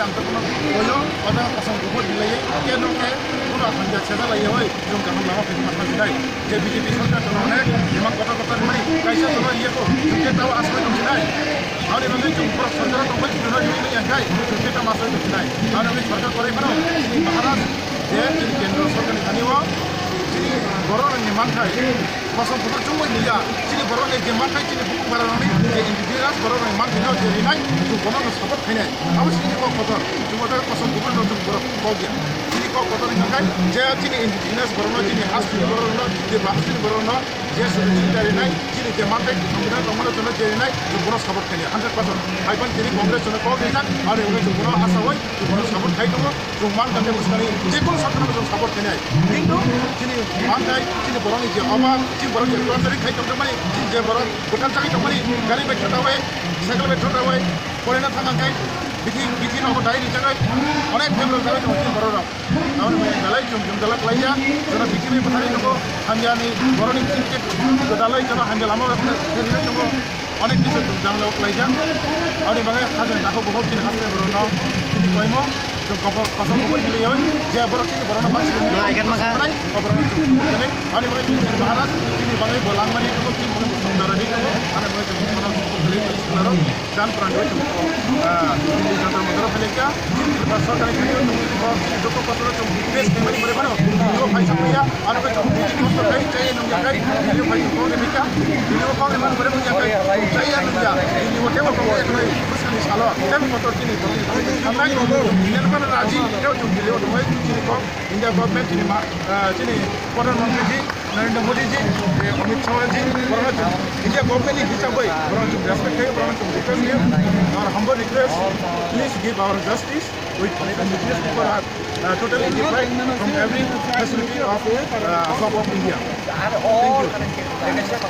ang terkono oyo pada pasang gubur dilai ke no ke puno hanja cheda lai hoi jom kaham lama ke matna sidai je BJP सरकार चलाने memang kota-kota ni kaisa tono iya ko ke tahu asli dong sidai hari ini jom pro सरकार तो बच जुना जुनी yang kai ke ta masuk dong sidai hari ini सरकार kore mano Maharashtra je ini kendra सरकार ni kaniwa ini borong ni mantai pasang putar cuma dia ini borong ni mantai ini buku barang ni je individual borong ni mantai ni jadi naik itu borong ni support kene harus ini kok kotor cuma dah pasang putar dong borong kau dia ini kok kotor ni kan je ini individual borong ni asli borong ni je asli borong ni je sudah jadi naik ini je mantai kemudian kemudian cuma jadi naik itu borong support kene 100% hai pun jadi kongres cuma kau dia ada orang itu borong asa woi itu borong support hai tu rumah kami mesti je pun सरकार में support kene itu ini mantai ini borong ni je apa ini borong ni tuan dari kai tu mana je borong bukan cakap tu mana gari betul tahu cycle betul tahu boleh nak tanggang kai bikin aku dari ni jangan orang yang belum tahu tu mungkin borong namun dalai jom dalak laya jangan bikin ni pasal itu hanya ni borong ni tiket dalai jangan hanya lama jadi itu অনেক কিছু জানলা লাইজা আর এই বাগে হাজার দেখো বহুত দিন হাতে বরনো তিনি কইম তো কপর কসম কই দিলে হই যে বড় কি বরনো পাচ্ছি না আইকান মাখা কপর মানে আর এই বাগে মহারাজ তিনি বাগে বলাং মানে তো কি মনে সুন্দর রেডি করে আর মই তো মনে বলি করো জান প্রাণ হই তো দিল্লি জন্তার মধ্যে ফেলেকা সরকারি তো যত কত তো বেশ মানে করে বানো তো ভাই সামিয়া আর কই তো কত ভাই চাই নো গাই দিল্লি ভাই তো নেমিকা দিল্লি কো মানে করে মুয়া গাই saya kerja ini waktu apa kamu yang lain terus kami salah kami motor kini karena ini kan raji kita cuma beli waktu itu sini kok India government ini sini Perdana Menteri Narendra Modi ji Amit Shah ji orang tu India government ini bisa boy orang tu respect dia orang tu request dia our humble request please give our justice with indigenous people are totally deprived from every facility of India. Thank you.